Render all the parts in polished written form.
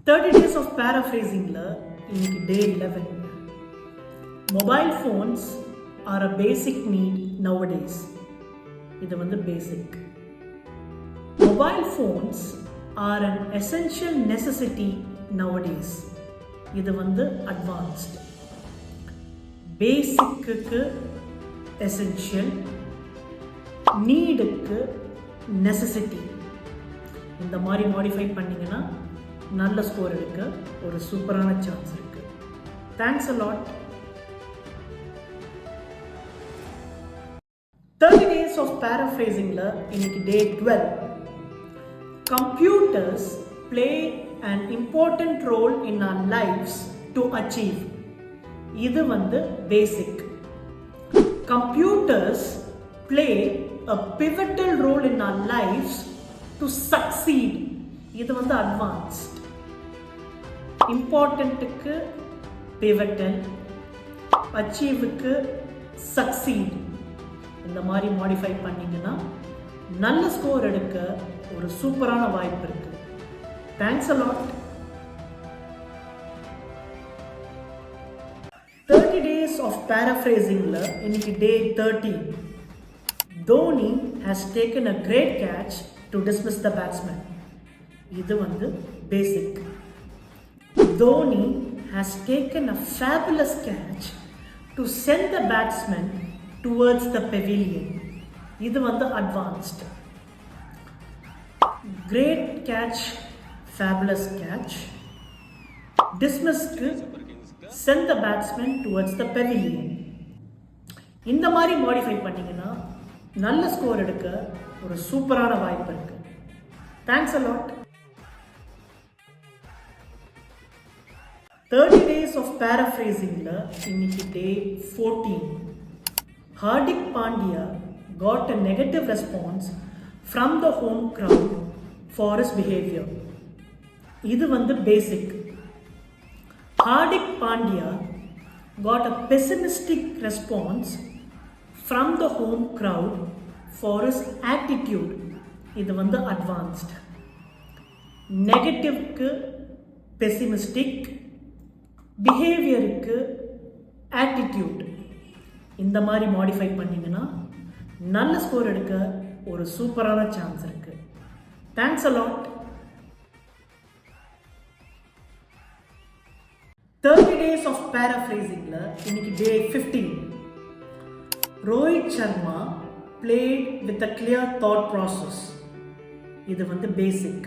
30 days of paraphrasing இன்னைக்கு day 11. Mobile phones are a basic need nowadays. இது வந்து basic. Mobile phones are an essential necessity nowadays. இது வந்து advanced. Basicக்கு essential, needக்கு necessity. இந்த மாதிரி modify பண்ணீங்கன்னா நல்ல ஸ்கோர் எடுக்க ஒரு சூப்பரான சான்ஸ் இருக்கு. Thanks a lot. 30 days of paraphrasing இன்னைக்கு day 12. Computers play an important role in our lives to achieve. இது வந்து basic. Computers play a pivotal role in our lives to succeed. இது வந்து advanced. Importantக்கு pivotal, achieveக்கு succeed. இந்த மாதிரி modify பண்ணீங்கன்னா நல்ல score எடுக்க ஒரு சூப்பரான வாய்ப்பு இருக்கு. Thanks a lot. 30 days of paraphrasing இன்னைக்கு day 13. Dhoni has taken a great catch to dismiss the batsman. இது வந்து basic. Dhoni has taken a fabulous catch to send the batsman towards the pavilion. இது வந்து advanced. Great catch, fabulous catch. Dismiss க்கு send the batsman towards the pavilion. இந்த மாதிரி modify பண்ணீங்கன்னா நல்ல score எடுக்க ஒரு சூப்பரான வாய்ப்பு இருக்கு. Thanks a lot. 30 days of paraphrasing இன்னைக்கு day 14. Hardik Pandya got a negative response from the home crowd for his behavior. இது வந்து basic. Hardik Pandya got a pessimistic response from the home crowd for his attitude. இது வந்து advanced. Negativeக்கு pessimistic, behaviorக்கு attitude. இந்த மாதிரி modify பண்ணீங்கன்னா நல்ல score எடுக்க ஒரு சூப்பரான சான்ஸ் இருக்கு. Thanks a lot. 30 days of paraphrasing இன்னைக்கு day 15. Rohit Sharma played with a clear thought process. இது வந்து basic.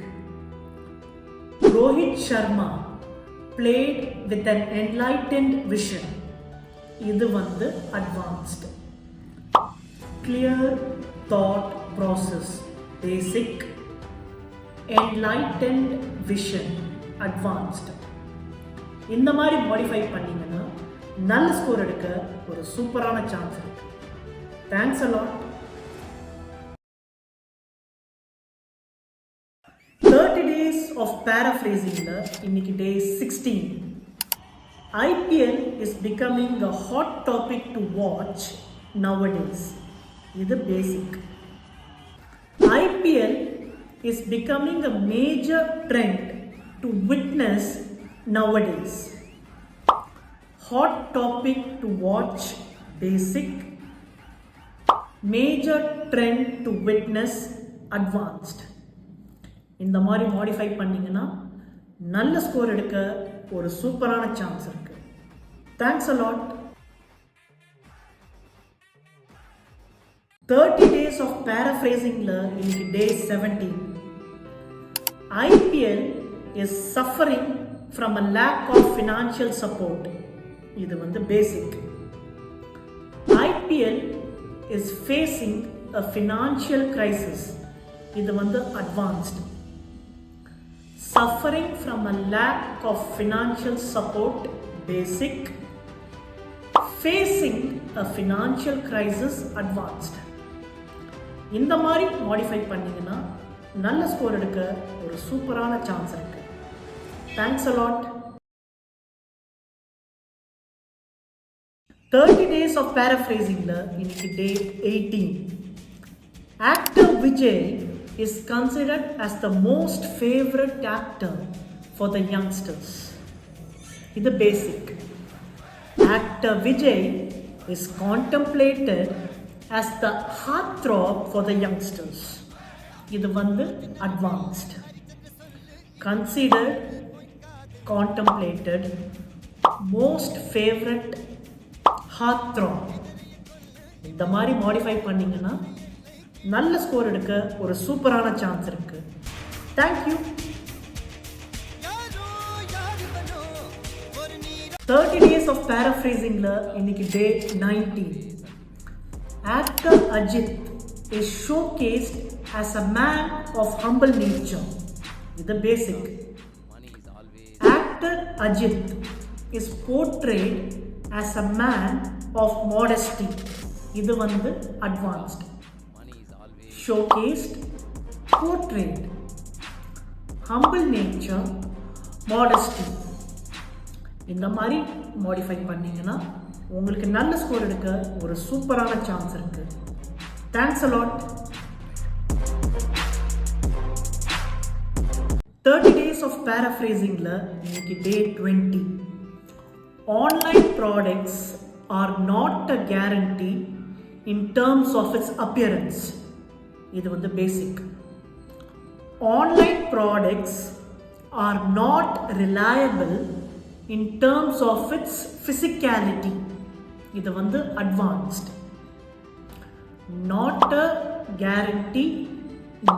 Rohit Sharma played with an enlightened vision. இது வந்து advanced. Clear thought process, basic. Enlightened vision, advanced. இந்த மாதிரி modify பண்ணீங்கன்னா நல்ல score எடுக்க ஒரு சூப்பரான சான்ஸ் இருக்கு. Thanks a lot. 30 days of paraphrasing இன்னைக்கு day 16. IPL is becoming a hot topic to watch nowadays. இது basic. IPL is becoming a major trend to witness nowadays. Hot topic to watch, basic. Major trend to witness, advanced. இந்த மாதிரி modify பண்ணீங்கன்னா நல்ல score எடுக்க ஒரு சூப்பரான chance இருக்கு. Thanks a lot. 30 days of paraphrasing இன்னைக்கு day 17. IPL is suffering from a lack of financial support. இது வந்து basic. IPL is facing a financial crisis. இது வந்து advanced. Suffering from a lack of financial support, basic. Facing a financial crisis, advanced. இந்த மாதிரி modify பண்ணீங்கன்னா நல்ல score எடுக்க ஒரு சூப்பரான சான்ஸ் இருக்கு. Thanks a lot. 30 days of paraphrasing இன்னைக்கு day 18. Actor Vijay is considered as the most favorite actor for the youngsters. இது basic. Actor Vijay is contemplated as the heartthrob for the youngsters. இது advanced. Considered, contemplated, most favorite heartthrob. இந்த மாதிரி modify பண்ணீங்கன்னா நல்ல score எடுக்க ஒரு சூப்பரான chance இருக்கு. தேங்க்யூ. 30 days of paraphrasingல இன்னைக்கு day 19. Actor Ajit is showcased as a man of humble nature. இது basic. Actor Ajit is portrayed as a man of modesty. இது advanced. Showcased, portrayed, humble nature, modesty. இந்த மாதிரி modify பண்ணீங்கன்னா உங்களுக்கு நல்ல score எடுக்க ஒரு சூப்பரான சான்ஸ் இருக்கு. Thanks a lot. 30 days of paraphrasingல இன்னைக்கு day 20. Online products are not a guarantee in terms of its appearance. இது basic. Online products are not reliable in terms of its physicality. இது advanced. Not a guarantee,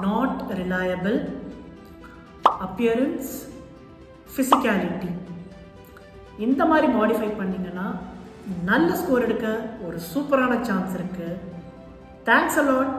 not reliable, appearance, physicality. இந்த மாதிரி modify பண்ணீங்கன்னா நல்ல score எடுக்க ஒரு சூப்பரான chance இருக்கு. Thanks a lot.